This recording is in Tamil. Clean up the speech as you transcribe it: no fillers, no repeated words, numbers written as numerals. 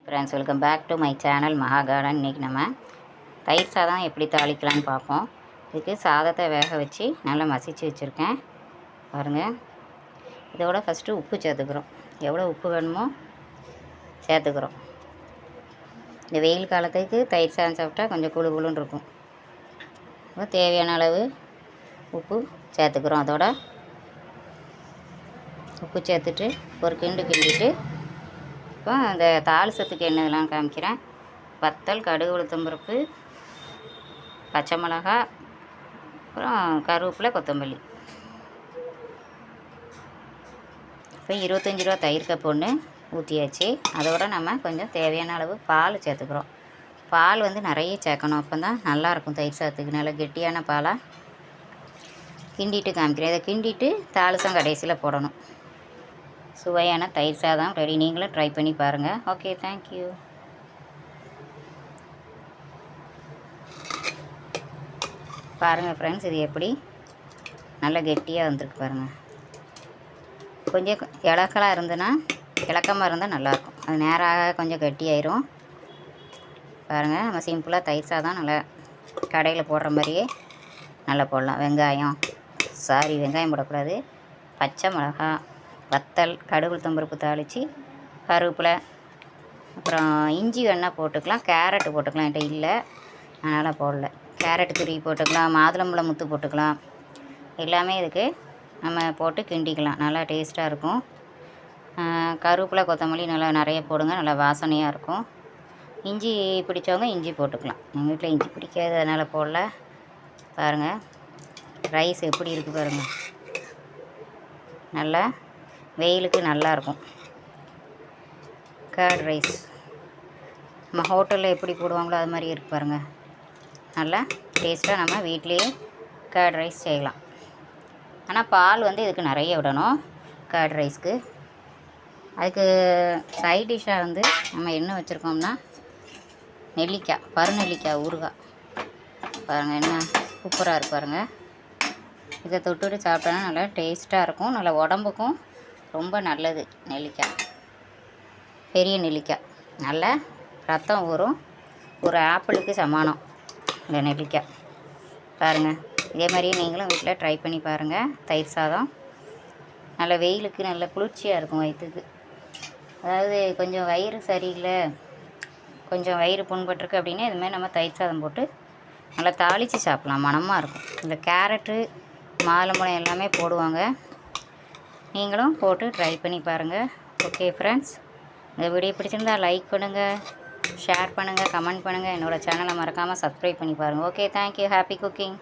Friends, welcome back to my channel Maha garden. இன்றைக்கி நம்ம தயிர் சாதம் எப்படி தாளிக்கலான்னு பார்ப்போம். இதுக்கு சாதத்தை வேக வச்சு நல்லா மசிச்சு வச்சுருக்கேன் பாருங்கள். இதோட ஃபஸ்ட்டு உப்பு சேர்த்துக்கிறோம். எவ்வளோ உப்பு வேணுமோ சேர்த்துக்கிறோம். இந்த வெயில் காலத்துக்கு தயிர் சாதம் சாப்பிட்டா கொஞ்சம் குழு குழுன்னு இருக்கும். இப்போ தேவையான அளவு உப்பு சேர்த்துக்கிறோம். அதோட உப்பு சேர்த்துட்டு ஒரு கிண்டிட்டு இப்போ அந்த தாளிசத்துக்கு என்னதெல்லாம் காமிக்கிறேன். வத்தல், கடுகு, உளுத்தம்பருப்பு, பச்சை மிளகா, அப்புறம் கருவேப்பிலை, கொத்தமல்லி. இப்போ 25 ரூபா தயிர் கப்பு ஒன்று ஊற்றியாச்சு. அதோட நம்ம கொஞ்சம் தேவையான அளவு பால் சேர்த்துக்கிறோம். பால் நிறைய சேர்க்கணும். அப்போ தான் நல்லாயிருக்கும் தயிர் சாதத்துக்கு. நல்லா கெட்டியான பாலாக கிண்டிட்டு காமிக்கிறேன். இதை கிண்டிட்டு தாளிசம் கடைசியில் போடணும். சுவையான தயிர் சாதம் ரெடி. நீங்களும் ட்ரை பண்ணி பாருங்கள். Okay, thank you. பாருங்கள் ஃப்ரெண்ட்ஸ், இது எப்படி நல்லா கெட்டியாக வந்திருக்கு பாருங்கள். கொஞ்சம் இலக்கமாக இருந்தால் நல்லாயிருக்கும். அது நேராக கொஞ்சம் கெட்டியாயிரும் பாருங்கள். நம்ம சிம்பிளாக தயிர் சாதம் நல்லா கடையில் போடுற மாதிரியே நல்லா போடலாம். வெங்காயம் போடக்கூடாது. பச்சை மிளகா, வத்தல், கடுகு, உளுத்தம்பருப்பு தாளித்து, கருவேப்பிலை, அப்புறம் இஞ்சி வேணால் போட்டுக்கலாம். கேரட்டு போட்டுக்கலாம். என்கிட்ட இல்லை, அதனால் போடல. கேரட்டு துருவி போட்டுக்கலாம். மாதுளம்பழம் முத்து போட்டுக்கலாம். எல்லாமே இதுக்கு நம்ம போட்டு கிண்டிக்கலாம். நல்லா டேஸ்ட்டாக இருக்கும். கருவேப்பிலை, கொத்தமல்லி நல்லா நிறைய போடுங்க. நல்லா வாசனையாக இருக்கும். இஞ்சி பிடிச்சவங்க இஞ்சி போட்டுக்கலாம். எங்கள் வீட்டில் இஞ்சி பிடிக்காது, அதனால் போடல. பாருங்கள் ரைஸ் எப்படி இருக்குது பாருங்கள். நல்லா வெயிலுக்கு நல்லாயிருக்கும். கர்ட் ரைஸ் நம்ம ஹோட்டலில் எப்படி போடுவாங்களோ அது மாதிரி இருக்கு பாருங்கள். நல்லா டேஸ்ட்டாக நம்ம வீட்லேயே கர்ட் ரைஸ் செய்யலாம். ஆனால் பால் இதுக்கு நிறைய விடணும் கர்ட் ரைஸ்க்கு. அதுக்கு சைட் டிஷ்ஷாக நம்ம என்ன வச்சுருக்கோம்னா நெல்லிக்காய், பருநெல்லிக்காய் ஊறுகாய் பாருங்கள். என்ன சூப்பராக இருக்கு பாருங்கள். இதை தொட்டுட்டு சாப்பிட்டோன்னா நல்லா டேஸ்ட்டாக இருக்கும். நல்லா உடம்புக்கும் ரொம்ப நல்லது. நெல்லிக்காய், பெரிய நெல்லிக்காய், நல்ல ரத்தம் ஊறும். ஒரு ஆப்பிளுக்கு சமானம் இந்த நெல்லிக்காய் பாருங்கள். இதே மாதிரியே நீங்களும் வீட்டில் ட்ரை பண்ணி பாருங்கள். தயிர் சாதம் நல்ல வெயிலுக்கு நல்ல குளிர்ச்சியாக இருக்கும் வயிற்றுக்கு. அதாவது கொஞ்சம் வயிறு சரியில்லை, கொஞ்சம் வயிறு புண்பட்டுருக்கு அப்படின்னா இதுமாதிரி நம்ம தயிர் சாதம் போட்டு நல்லா தாளித்து சாப்பிட்லாம். மணமாக இருக்கும். இந்த கேரட்டு, மாதுளம்பழம் எல்லாமே போடுவாங்க. நீங்களும் போட்டு ட்ரை பண்ணி பாருங்கள். ஓகே ஃப்ரெண்ட்ஸ், இந்த வீடியோ பிடிச்சிருந்தால் லைக் பண்ணுங்கள், ஷேர் பண்ணுங்கள், கமெண்ட் பண்ணுங்கள். என்னோடய சேனலை மறக்காமல் சப்ஸ்கிரைப் பண்ணி பாருங்கள். Okay, thank you. Happy cooking.